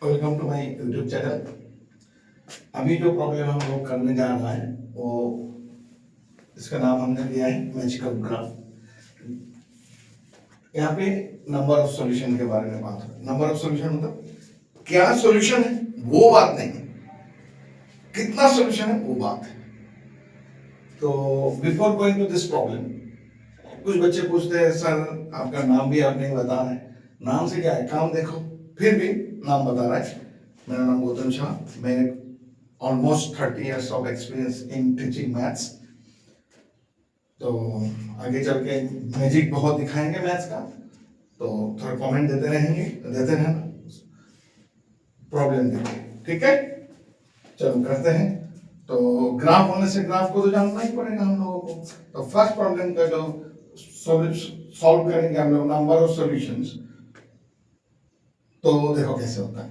Welcome to my YouTube channel. अभी जो problem हम लोग करने जा रहा है वो इसका नाम हमने दिया है मैजिकल ग्राफ। यहाँ पे नंबर ऑफ सॉल्यूशन के बारे में बात है। नंबर ऑफ सॉल्यूशन मतलब क्या सॉल्यूशन है वो बात नहीं है, कितना सॉल्यूशन है वो बात है। तो before going to this problem, कुछ बच्चे पूछते हैं सर आपका नाम भी आप नहीं बता रहे। नाम से क्या है, काम देखो। फिर भी नाम बता रहा है। मेरा नाम गौतम शाह, मैं almost 30 years of experience in teaching maths. तो आगे चल के मैजिक बहुत दिखाएंगे मैथ्स का, तो थोड़ा कमेंट देते रहना प्रॉब्लम देखिए, ठीक है। चलो करते हैं। तो ग्राफ होने से ग्राफ को तो जानना ही पड़ेगा हम लोगों को। तो फर्स्ट प्रॉब्लम का जो सॉल्व करेंगे हम लोग नंबर ऑफ सॉल्यूशंस, तो देखो कैसे होता है।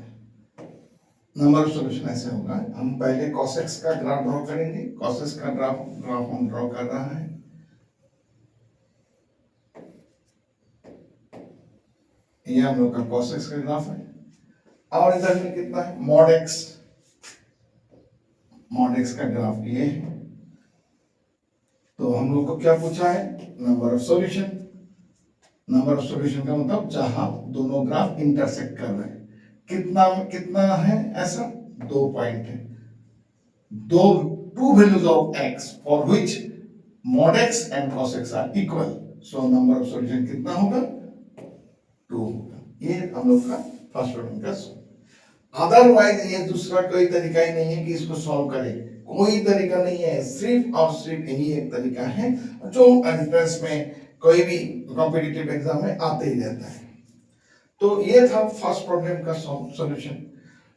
नंबर ऑफ सॉल्यूशन ऐसे होगा, हम पहले cos x का ग्राफ ड्रॉ करेंगे। cos x का ग्राफ हम ड्रॉ कर रहा है। ये हम लोग का cos x का ग्राफ है और इधर में कितना है mod x का ग्राफ ये है। तो हम लोग को क्या पूछा है, number of solution. Number of solution का मतलब जहां दोनों ग्राफ इंटरसेक्ट कर रहे हैं। कितना कितना है ऐसा, 2 पॉइंट है। two values of x for which mod x and cos x are equal, so number of solution कितना होगा, 2 होगा। ये हम लोग का फर्स्ट प्रॉब्लम का सॉल्व। अदरवाइज ये दूसरा कोई तरीका ही नहीं है कि इसको सॉल्व करें, कोई तरीका नहीं है। सिर्फ और सिर्फ यही एक तरीका है जो एंट्रेंस में कोई भी कॉम्पिटिटिव एग्जाम में आते ही रहता है। तो ये था फर्स्ट प्रॉब्लम का सॉल्यूशन।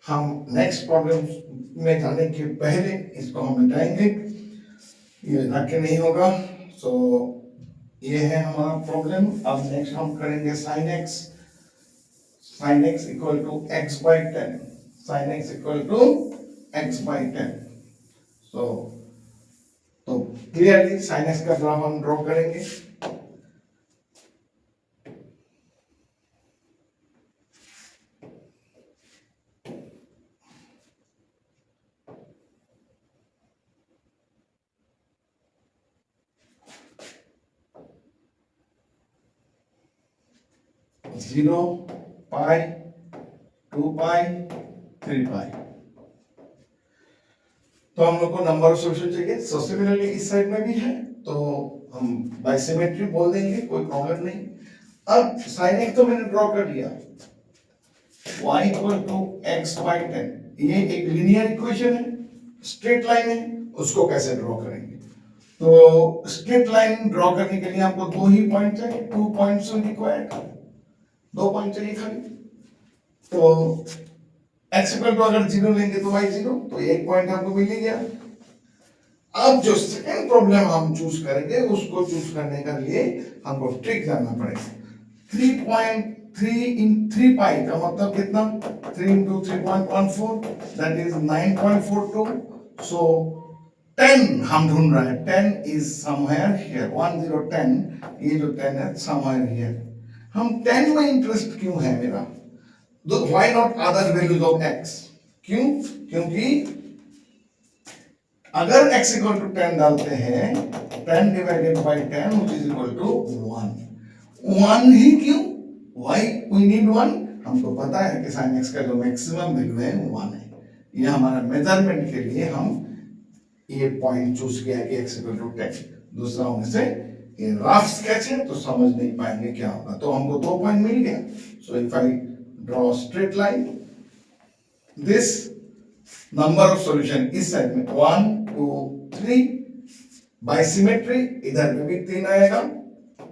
हम नेक्स्ट प्रॉब्लम में जाने के पहले इसको हम मिटाएंगे, ये आगे नहीं होगा। सो ये है हमारा प्रॉब्लम। अब नेक्स्ट हम करेंगे sin x equal to x by 10, sin x equal to x by 10। तो क्लियरली sin x का ग्राफ हम ड्रॉ करेंगे। Zero, pi, 2 pi, 3 pi. तो हम लोग को नंबर ऑफ सॉल्यूशन चाहिए। सो सिमिलरली इस साइड में भी है, तो हम बाय सिमेट्री बोल देंगे, कोई प्रॉब्लम नहीं। अब sin x तो मैंने ड्रॉ कर लिया, y equal to x by 10। ये एक लीनियर इक्वेशन है, स्ट्रेट लाइन है, उसको कैसे ड्रॉ करेंगे। तो स्ट्रेट लाइन ड्रॉ करने के लिए हमको 2 ही पॉइंट चाहिए, 2 पॉइंट्स रिक्वायर्ड, 2 पॉइंट चाहिए खाली। तो x इक्वल टू अगर 0 लेंगे तो y 0, तो 1 पॉइंट हमको मिल ही गया। अब जो सेकंड प्रॉब्लम हम चूज करेंगे, उसको चूज करने के लिए हमको ट्रिक जानना पड़ेगा। 3.3 इन 3 पाई का मतलब कितना, 3 into 3.14, that is 9.42। so 10 हम ढूंढ रहे हैं, 10 is somewhere here, 1 0 10, ये जो 10 है somewhere here। हम 10 में इंटरेस्ट क्यों है मेरा, why not other values of x? क्यों, क्योंकि अगर x इक्वल टू 10 डालते हैं, 10 divided by 10 which is equal to 1 ही क्यों, why we need 1? हमको पता है कि sin x का जो मैक्सिमम वैल्यू है 1 है। ये हमारा मेजरमेंट के लिए हम ये पॉइंट चूज किया है कि x इक्वल टू 10। दूसरा होने से ये रफ स्केच है तो समझ नहीं पाएंगे क्या होगा। तो हमको 2 पॉइंट मिल गया। So if I draw straight line, this number of solution इस साइड में 1 2 3, बाय सिमेट्री इधर पे भी 3 आएगा,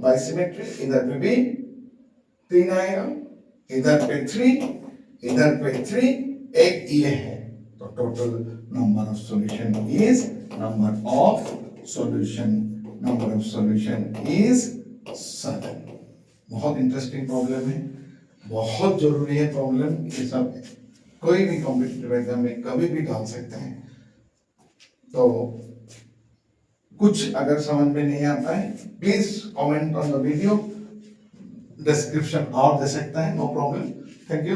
बाय सिमेट्री इधर पे भी 3 आएगा, इधर पे 3, इधर पे 3, एक ये है। तो total number of solution is number of solution is 7। बहुत इंटरेस्टिंग प्रॉब्लम है, बहुत जरूरी है प्रॉब्लम। ये सब कोई भी कॉम्पिटिटिव एग्जाम में कभी भी डाल सकते हैं। तो कुछ अगर समझ में नहीं आता है, please comment on the video, description और दे सकता है, नो प्रॉब्लम। Thank you.